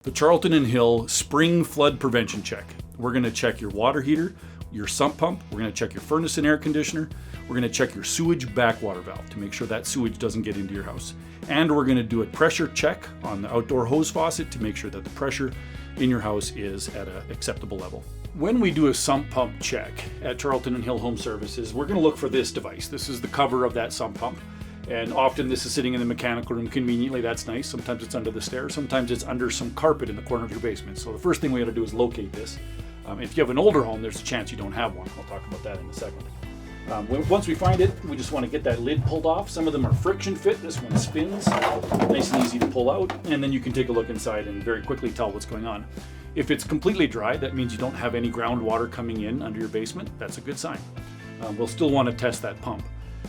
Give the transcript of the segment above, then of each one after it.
The Charlton Hill Spring Flood Prevention Check. We're going to check your water heater, your sump pump, we're going to check your furnace and air conditioner, we're going to check your sewage backwater valve to make sure that sewage doesn't get into your house. And we're going to do a pressure check on the outdoor hose faucet to make sure that the pressure in your house is at an acceptable level. When we do a sump pump check at Charlton Hill Home Services, we're going to look for this device. This is the cover of that sump pump. And often this is sitting in the mechanical room conveniently. That's nice. Sometimes it's under the stairs. Sometimes it's under some carpet in the corner of your basement. So the first thing we got to do is locate this. If you have an older home, there's a chance you don't have one. I'll talk about that in a second. Once we find it, we just want to get that lid pulled off. Some of them are friction fit. This one spins. Nice and easy to pull out. And then you can take a look inside and very quickly tell what's going on. If it's completely dry, that means you don't have any groundwater coming in under your basement. That's a good sign. We'll still want to test that pump.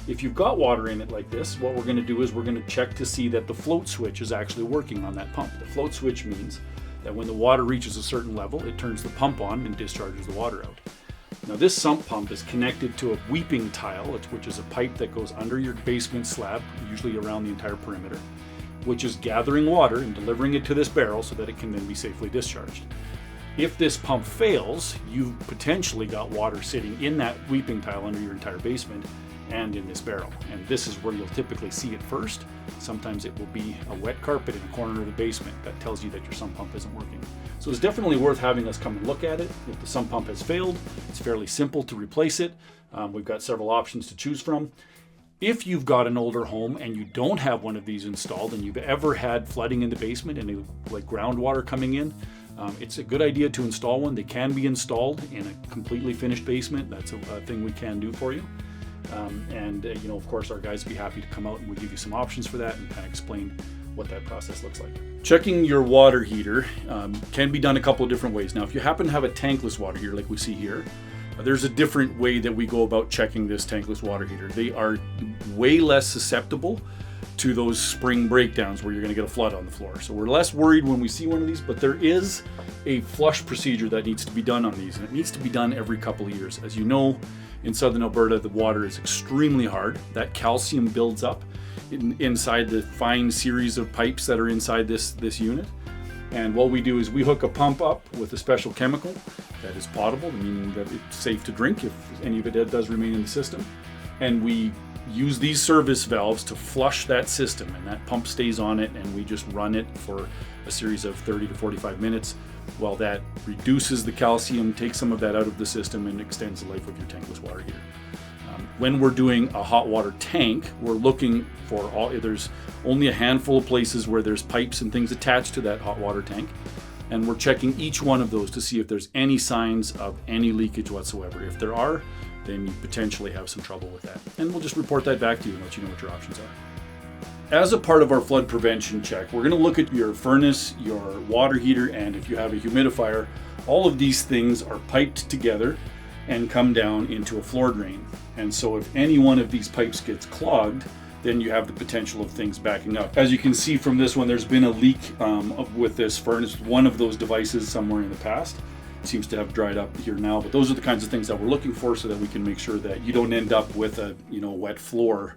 If you've got water in it like this, what we're going to do is we're going to check to see that the float switch is actually working on that pump. The float switch means that when the water reaches a certain level, it turns the pump on and discharges the water out. Now this sump pump is connected to a weeping tile, which is a pipe that goes under your basement slab, usually around the entire perimeter, which is gathering water and delivering it to this barrel so that it can then be safely discharged. If this pump fails, you've potentially got water sitting in that weeping tile under your entire basement and in this barrel. And this is where you'll typically see it first. Sometimes it will be a wet carpet in the corner of the basement that tells you that your sump pump isn't working. So it's definitely worth having us come and look at it. If the sump pump has failed, it's fairly simple to replace it. We've got several options to choose from. If you've got an older home and you don't have one of these installed and you've ever had flooding in the basement and like groundwater coming in, it's a good idea to install one. They can be installed in a completely finished basement. That's a thing we can do for you. Of course, our guys will be happy to come out and we'll give you some options for that and kind of explain what that process looks like. Checking your water heater can be done a couple of different ways. Now, if you happen to have a tankless water heater like we see here, there's a different way that we go about checking this tankless water heater. They are way less susceptible to those spring breakdowns where you're going to get a flood on the floor. So we're less worried when we see one of these, but there is a flush procedure that needs to be done on these, and it needs to be done every couple of years. As you know, in southern Alberta, the water is extremely hard. That calcium builds up inside the fine series of pipes that are inside this unit. And what we do is we hook a pump up with a special chemical that is potable, meaning that it's safe to drink if any of it does remain in the system. And we use these service valves to flush that system, and that pump stays on it, and we just run it for a series of 30 to 45 minutes while that reduces the calcium, takes some of that out of the system, and extends the life of your tankless water heater. When we're doing a hot water tank, we're looking for there's only a handful of places where there's pipes and things attached to that hot water tank, and we're checking each one of those to see if there's any signs of any leakage whatsoever. If there are, then you potentially have some trouble with that. And we'll just report that back to you and let you know what your options are. As a part of our flood prevention check, we're going to look at your furnace, your water heater, and if you have a humidifier. All of these things are piped together and come down into a floor drain. And so if any one of these pipes gets clogged, then you have the potential of things backing up. As you can see from this one, there's been a leak with this furnace, one of those devices somewhere in the past. It seems to have dried up here now, but those are the kinds of things that we're looking for so that we can make sure that you don't end up with a wet floor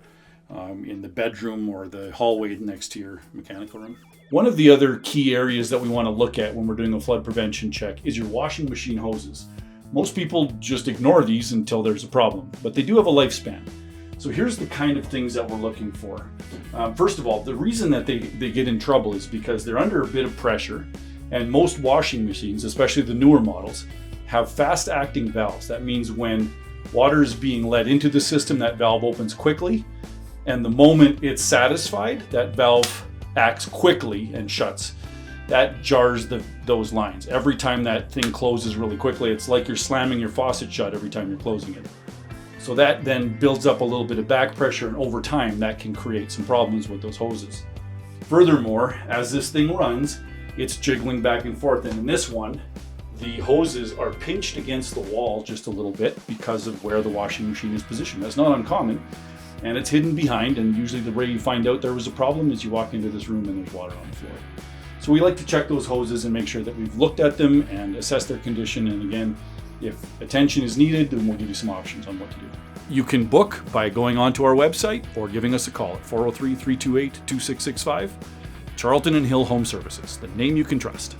in the bedroom or the hallway next to your mechanical room. One of the other key areas that we want to look at when we're doing a flood prevention check is your washing machine hoses. Most people just ignore these until there's a problem, but they do have a lifespan. So here's the kind of things that we're looking for. First of all, the reason that they get in trouble is because they're under a bit of pressure, and most washing machines, especially the newer models, have fast-acting valves. That means when water is being let into the system, that valve opens quickly, and the moment it's satisfied, that valve acts quickly and shuts. That jars those lines. Every time that thing closes really quickly, it's like you're slamming your faucet shut every time you're closing it. So that then builds up a little bit of back pressure, and over time that can create some problems with those hoses. Furthermore, as this thing runs, it's jiggling back and forth, and in this one, the hoses are pinched against the wall just a little bit because of where the washing machine is positioned. That's not uncommon, and it's hidden behind, and usually the way you find out there was a problem is you walk into this room and there's water on the floor. So we like to check those hoses and make sure that we've looked at them and assessed their condition, and again, if attention is needed, then we'll give you some options on what to do. You can book by going onto our website or giving us a call at 403-328-2665. Charlton and Hill Home Services, the name you can trust.